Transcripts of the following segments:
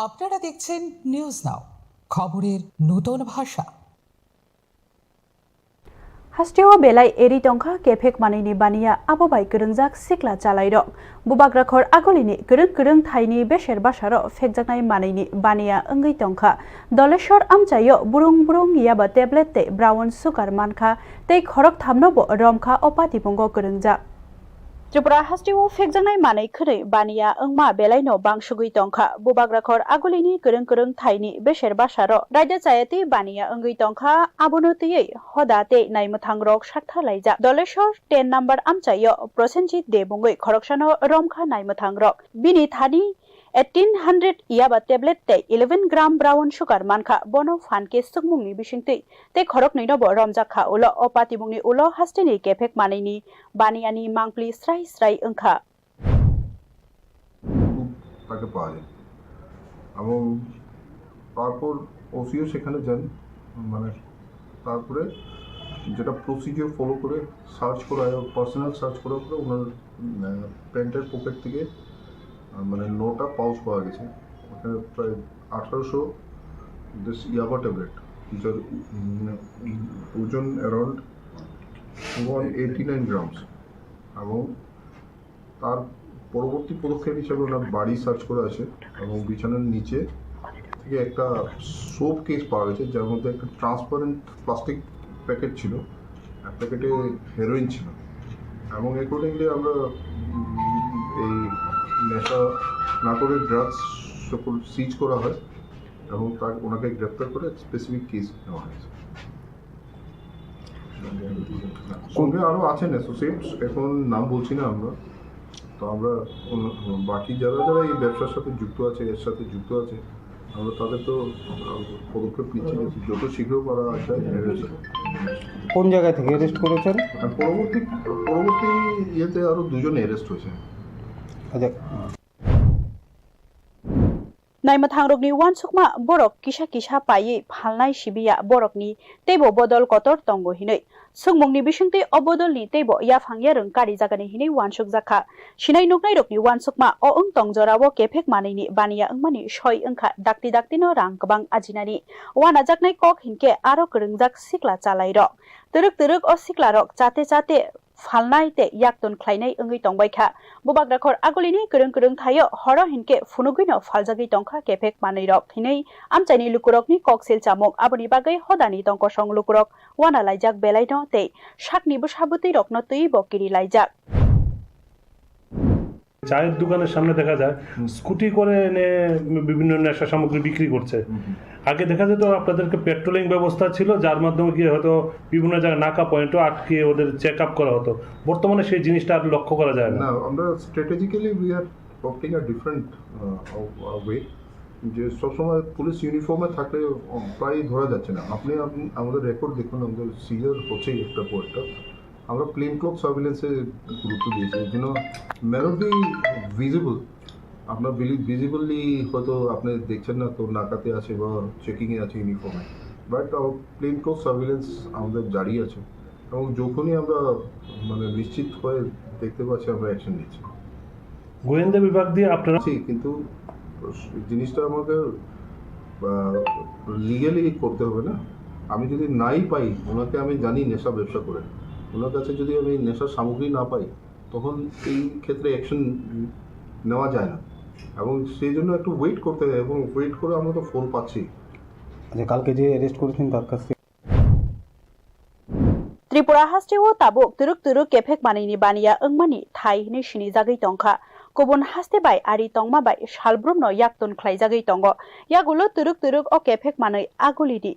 আপনারা দেখছেন news now, খবরের নতুন ভাষা। हास्टेवा बेलाय एरि टंखा केफेक मानैनि बानिया आबोबाय गोरोंजाक सिक्ला चालायरक बुबाग्राखर आगलिनि गोरों गोरों थाइनि बेसेर बासारो फेकजानाय मानैनि बानिया ओंगै टंखा दलेश्वर आमचायो बुरुं बुरुं याबा टेब्लेट ते ब्राउन सुगार मानखा ते खरक थामनोबो रमखा अपाति बंगो गोरोंजाक त्रिपुरा हास्टेवा फेकजानाय मानै खरै बानिया ओंमा बेलायनो बांसुगै टंखा बुबाग्राखर आगलिनि गोरों गोरों थाइनि बेसेर बासारो रायदा चायते बानिया ओंगै टंखा आबोनोतयै हदाते नायमथां रक साक्था लायजा दलेश्वर 10 नम्बर आमचायो प्रसेनजित दे बंगै खरकसानो रमखा नायमथां रक बिनि थानि 1800 याबा टेब्लेट ते 11 ग्राम ब्राउन सुगार मानखा बनो फानके सुकमुंनि बिसिंतै ते खरक नैनोबो रमजाखा उलो अपातिमुंनि उलो हास्टेनि केफेक मानैनि बानियानि मांप्लि स्राय स्राय ओंखा তাকে পাওয়া যায় এবং তারপর ওসিও সেখানে যান, মানে তারপরে যেটা প্রসিডিওর ফলো করে সার্চ করা পার্সোনাল সার্চ করার পরে ওনার প্যান্টের পকেট থেকে মানে 9টা পাউচ পাওয়া গেছে। ওখানে প্রায় 1800 ইয়াবা ট্যাবলেট, যার ওজন অ্যারাউন্ড 189 গ্রামস। এবং তার পরবর্তী পদক্ষেপ হিসেবে ওনার বাড়ি সার্চ করা আছে এবং বিছানার নিচে থেকে একটা সোপ কেস পাওয়া গেছে, যার মধ্যে একটা ট্রান্সপারেন্ট প্লাস্টিক প্যাকেট ছিল, এক প্যাকেটে হেরোইন ছিল। এবং অ্যাকর্ডিংলি আমরা এই নেশা নাটোরের ড্রাগস সকল সিজ করা হয় এবং ওনাকে গ্রেপ্তার করে স্পেসিফিক কেস নেওয়া হয়েছে। সঙ্গে আরও আছেন অ্যাসোসিয়েটস, এখন নাম বলছি না আমরা। তো আমরা বাকি যারা যারা এই ব্যবসার সাথে যুক্ত আছে, এর সাথে যুক্ত আছে, আমরা তাদের তো পদক্ষেপ নিচ্ছি, যত শীঘ্র পারা যায় অ্যারেস্ট। কোন জায়গা থেকে অ্যারেস্ট করেছেন? পরবর্তী ইয়েতে আরও 2জন অ্যারেস্ট হয়েছে। আচ্ছা, नायमथां रगनि वानसुकमा बरक किसा किसा पायै फालनाय सिबिया बरकनि तेबो बदल कतर तंगो हिनै सुंगमुंनि बिसिंतै अबदलनि तेबो याफां यारं कारि जागानि हिनै वानसुक जाखा सिनाय नुकनाय रगनि वानसुकमा अ ओं तंजरावो केफेक मानैनि बानिया ओंमानि सय ओंखा दाक्ति दाक्तिनो रां गोबां आजिनानि वाना जाकनाय कक हिनके आरो गोरोंजाक सिक्ला चालाय रक तुरुक तुरुक अ सिक्ला रक जाते जाते फालनाय ते याक्तन ख्लायनाय ओंगै तंबायखा बुबाग्राखर आगलिनि गोरों गोरों थायो हर हिनके फुनुगैनो फालजागै टंखा केफेक मानै रक हिनै आमचाइनि लुकुरकनि ककसेल चामुक आबनि बागै हदानि टंकसं लुकुरक वाना लायजाक बेलायनो ते शाकनि बुसाबुतै रकनो तै बकिरि लायजाक চায়ের দোকানের সামনে দেখা যায় স্কুটি করে এনে বিভিন্ন নেশা সামগ্রী বিক্রি করছে। আগে দেখা যেত আপনাদেরকে পেট্রোলিং ব্যবস্থা ছিল, যার মাধ্যমে গিয়ে হয়তো বিভিন্ন জায়গায় নাকা পয়েন্টও আটকে ওদের চেক আপ করা হতো। বর্তমানে সেই জিনিসটা আর লক্ষ্য করা যায় না। আমরা strategically we are opting a different way, যে সবসময় পুলিশ ইউনিফর্মে থাকলে প্রায় ধরা যাচ্ছে না। আপনি আমাদের রেকর্ড দেখুন, আমাদের সিজার হচ্ছেই একটা পয়েন্টটা। আমরা প্লেন ক্লথ সার্ভিলেন্সে গুরুত্ব দিয়েছি, এই জন্য ম্যান বি ভিজিবল। আপনার ভিজিবলি হয়তো আপনি দেখছেন না, তো নাকাতে আছে বা চেকিংয়ে আছে ইউনিফর্মে, বাট প্লেন ক্লথ সার্ভিলেন্স আমাদের জারি আছে এবং যখনই আমরা মানে নিশ্চিত হয়ে দেখতে পাচ্ছি আমরা অ্যাকশন নিচ্ছি। গোয়েন্দা বিভাগ দিয়ে আপনারা, কিন্তু জিনিসটা আমাকে লিগালি করতে হবে না। আমি যদি নাই পাই, ওনাকে আমি জানি নেশা ব্যবসা করে, ওনার কাছে যদি আমি নেশার সামগ্রী না পাই, তখন এই ক্ষেত্রে অ্যাকশন নেওয়া যায় না এবং সেই জন্য একটু ওয়েট করতে হয় এবং ওয়েট করে আমরা তো ফোন পাচ্ছি। আচ্ছা, কালকে যে অ্যারেস্ট করেছেন তার কাছে त्रिपुरा हास्टेवा ताबुक तुरुक तुरुक केफेक मानैनि बानिया ओंमानि थाइ हिनै सिनि जागै टंखा गुबुन हास्ते बाय आरि तंमा बाय सालब्रुमनो याक्तन ख्लाय जागै टंगो यागुलो तुरुक तुरुक अ केफेक मानै आगुलिदि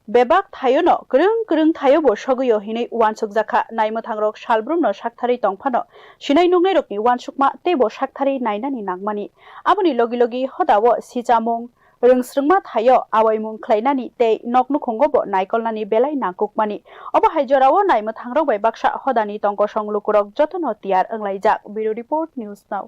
बेबाक थायोनो गोरों गोरों थायोबो सगैयो हिनै वानसुक जाखा नायमथां रक सालब्रुमनो साकथारै टंफानो सिनाय नुंनाय रकनि वानसुकमा तेबो साकथारै नायनानि नागमानि आबनि लगी लगी हदावो सिजामुं रोंस्रोंमा थायो आवायमुं ख्लायनानि ते नकनु खंगबो नायकलनानि बेलाय नाकुकमानि अबो हायजरावो नायमथां रक बाय बाक्सा हदानि टंकसं लुकुरक जतनो तियार ओंलायजाक बिरो रिपोर्ट निउज नाउ।